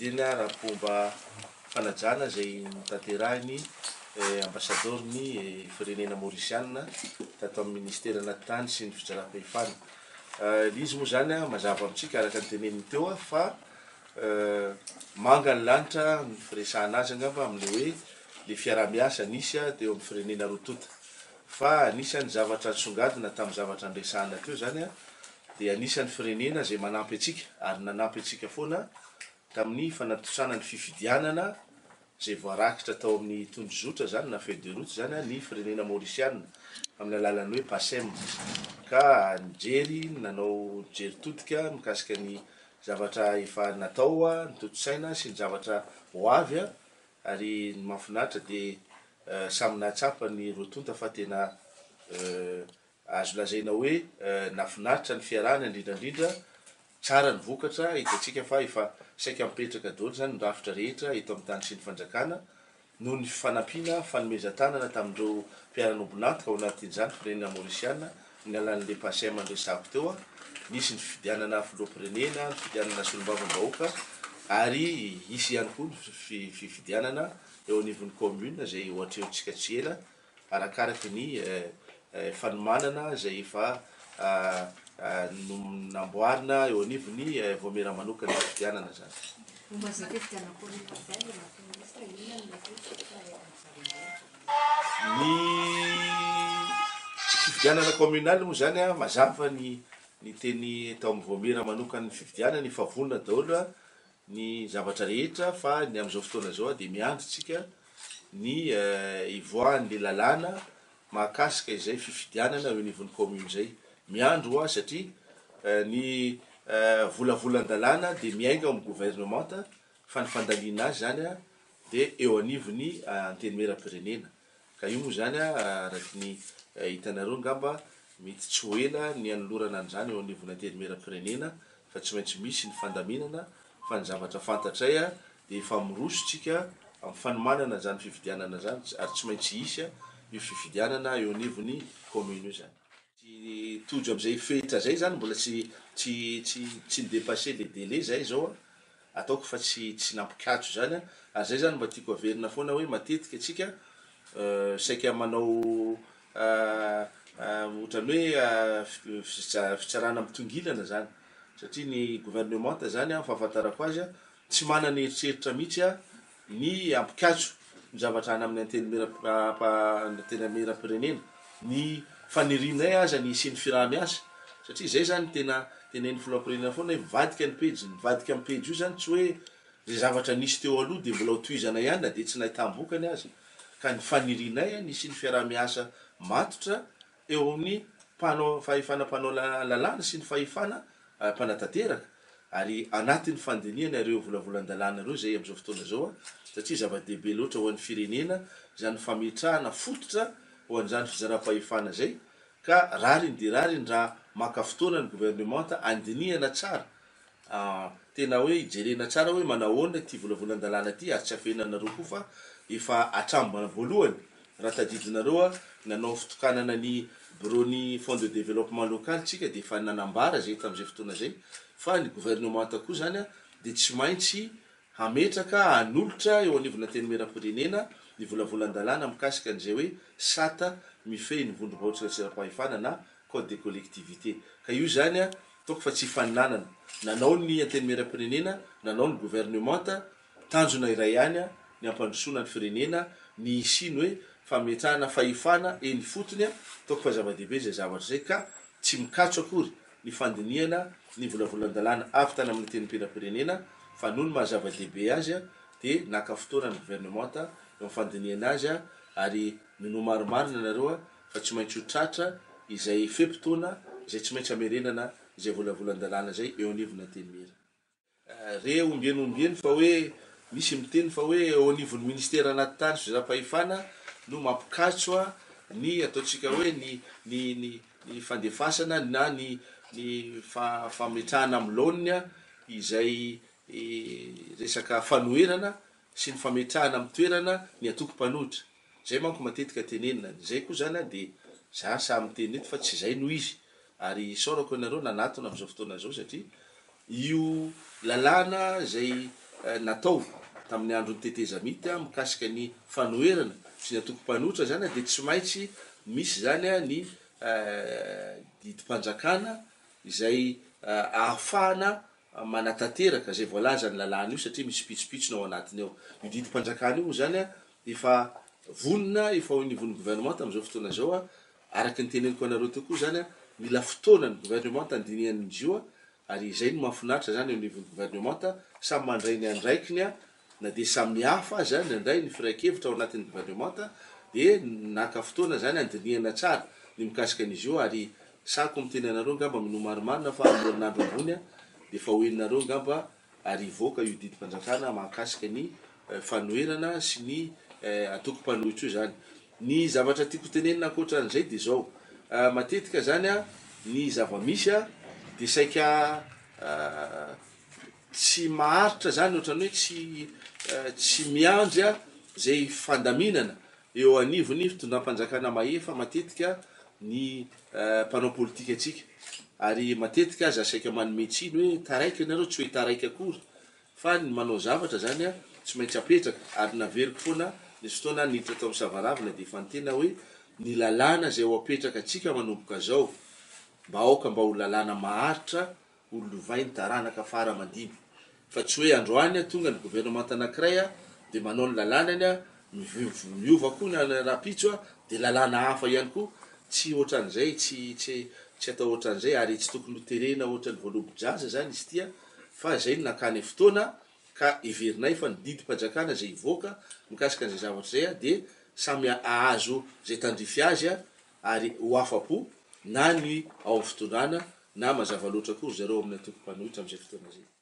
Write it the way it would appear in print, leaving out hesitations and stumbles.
fidina raha-pomba fanajana zay tanterahiny ambasadorny firenena Mauritiana tato amin'ny ministerana tany sy ny fitsaram-pehifana. Izy moa zany mazava amitsika araka ny teneniny teo fa manga ny lanitra ny firesahana azy angamba amin'le hoe le fiaraha-miasa nisy teo amin'ny firenena rotota. Fa anisan'ny zavatra songadina tamin'ny zavatra andresahana teo zany dia anisan'ny firenena zay manampy atsika ary nanampy atsika foana tamin'ny fanatosana ny fifidianana zay voarakitra tao amin'ny tondrozotra zany na feuille de route zany ny firenena Mauritiana amin'ny alalan'ny hoe PASEM. Ka nijery nanao jery todika mikasika ny zavatra efa natao ny toto-saina sy ny zavatra ho avy ary ny mahafinaritra dia samy nahatsapa ny rotonta fa tena azo lazaina hoe nafinaritra ny fiarahana indrindrandrindra tsara ny vokatra hitantsika fa efa saika mipetraka daholo zany ny rafitra rehetra eto amin'ny tany sy ny fanjakana noho ny fanampiana fanomezan-tanana tamin'ireo mpiara-nombonantoka ao anatin'izany firenena Mauritiana ny alalan'le PASEM andresahako teo nisy ny fifidianana filoham-pirenena, ny fifidianana solombavam-bahoaka ary hisy ihany koa ny fifidianana eo anivon'ny commune zay ohatreontsika tsy ela arakaraky ny fanomanana zay efa namboarina eo anivony voamera manokana ny fifidianana zany. Ny fifidianana communal moa zany mazava ny teny tao amin'ny voamera manokana ny fifidianana ny favonona daholo ny zavatra rehetra fa ny amin'izao fotoana zao dia miandry tsika ny ivoahan'le lalàna mahakasika izay fifidianana eo anivon'ny commune zay. Miandro satria ny volavolan-dalàna dia miainga amin'ny gouvernemanta fa ny fandaliana azy zany dia eo anivony antenimieram-pirenena. Ka io moa zany araky ny hitanareo ngamba mety tsy ho ela ny anolorana an'izany eo anivony antenimieram-pirenena fa tsy maintsy misy ny fandaminana fa ny zavatra fantatray dia efa mirosotsika amin'ny fanomanana zany fifidianana zany ary tsy maintsy isy io fifidianana eo anivony commune io zany. Tojo amin'izay fehitra zay zany mbola tsy nidepase le délai zay zao ataoko fa tsy nampikatso zany ary zay zany mba tiako averina foana hoe matetika atsika saika manao ohatrany hoe fitsarana mitongilana zany satria ny gouvernemanta zany fahafantarako azy tsy manana eritreritra mihitsy ny ampikatso ny zavatra any amin'ny antenimieram-pirenena ny fanirianay aza ny sy ny firaha-miasa satria zay zany tena tenen'ny filoham-pirenena foana hoe mivadika ny pejy mivadika amin'ny pejy io zany tsy hoe zay zavatra nisy teo aloha dia mbola hotohizana ihany na dia tsy nahitambokany azy ka ny fanirianay ny sy ny fiaraha-miasa matotra eo amin'ny fahefana mpanao lalàna sy ny fahefana mpanatanteraka ary anatin'ny fandiniana ireo volavolan-dalàna ireo zay amin'izao fotoana zao satria zava-dehibe loatra ho an'ny firenena zany fametrahana fototra ho an'izany fizara-pahefana zay ka rariny dia rariny raha maka fotoana ny gouvernemanta andinihana tsara tena hoe ijerena tsara hoe manahoana ty volavolan-dalàna ty ary tsy afehinanareo koa fa efa atrambana voalohany raha tadidinareo nanao fitokanana ny bureau ny fond de développement local tsika dia efa nanambara zay tamin'izay fotoana zay fa ny gouvernemanta koa zany dia tsy maintsy hametraka hanolotra eo anivona antenimieram-pirenena ny volavolan-dalàna mikasika an'izay hoe sata mifehy ny vondrom-bahoaka sy ara-pahefana na code de collectivité. Ka io zany taoko fa tsy faninanana nanao ny antenimieram-pirenena nanao ny gouvernemanta tanjona iray ihany ny ampandrosoana ny firenena ny isiny hoe fametrahana fahefana eny fotony taoko fa zava-dehibe zay zavatra zay ka tsy mikatso akory ny fandinihana ny volavolan-dalàna avy tany amin'ny antenimieram-pirenena fa noho ny mahazava-dehibe azy dia naka fotoana ny gouvernemanta eo amin'ny fandinihana azy ary mino marimarina nareo fa tsy maintsy ho tratra izay fepitoana izay tsy maintsy amerenana izay volavolan-dalàna zay eo anivony antenimierampirenena. Re ombieny fa hoe misy miteny fa hoe eo anivon'ny ministera anaty tany sy fizara-pahefana no mampikatso ny ataontsika hoe ny fandefasana na ny fametrahana amin'ny laoniny izay resaka fanoherana sy ny fametrahana amin'ny toerana ny atoko-panohitra zay manko matetika tenenina zay koa zany dia za samy teny eto fa tsy zay no izy ary isaorako ianareo nanatona amin'izao fotoana zao satria io lalàna zay natao tamin'ny andro ny teteza mity mikasika ny fanoherana sy ny atoko-panotra zany dia tsy maintsy misy zany ny didim-panjakana izay ahafahana manatanteraka zay voalaza ny lalàna io satria misy pitsopitsony ao anatiny ao. Io didim-panjakana io zany efa vonona efa ny von'ny gouvernement tamin'izao fotoana zao araky ny teneniko anareo teo koa zany mila fotoana ny gouvernement tandiniany izy io ary izay no mahafinaritra zany eo anivon'ny gouvernement samy mandray ny andraikiny na dia samy hafa zany indray ny firaikevitra ao anatin'ny gouvernement dia naka fotoana zany andinihana tsara ny mikasika an'izy io ary sako miteny anareo ngamba mino marimarina fa amin'erinandro ambony dia fa hoeninareo ngamba ary ivoaka io didim-panjakana mahakasika ny fanoherana sy ny atoko-panohitra io zany. Ny zavatra tiako tenenina ankoatran'izay dia zao matetika zany ny zava-misy dia saika tsy maharitra zany ohatrany hoe tsy miandry zay fandaminana eo anivony fitondram-panjakana mahefa matetika ny mpanao politika atsika ary matetika aza saika manome tsiny hoe taraiky ianareo tsy hoe taraiky akory fa ny manao zavatra zany tsy maintsy apetraka ary naveriko foana nisy fotoana niditra tao amin'ny Savaravina dia efa nitena hoe ny lalàna zay ho apetraka atsika manomboka zao mba aoka mba ho lalàna maharitra ho lovainy taranaka fara mandimy fa tsy hoe androany tonga ny gouvernement anankiray dia manao ny lalànany miova koa ny rapitso dia lalàna hafa ihany koa tsy ohatran'izay tsy atao ohatran'izay ary tsy tokony hoterena ohatran'ny voalobodraza zany izy tia fa zay nakany fotoana ka iverinay fa ny didim-panjakana zay ivoaka mikasika an'izay zavatra zay dia samy ahazo zay tandrify azy ary ho afa-po na ny ao amin'ny fitondrana na mazava loatra koa zareo amin'ny atoko-panohitra amin'izay fotoana zay.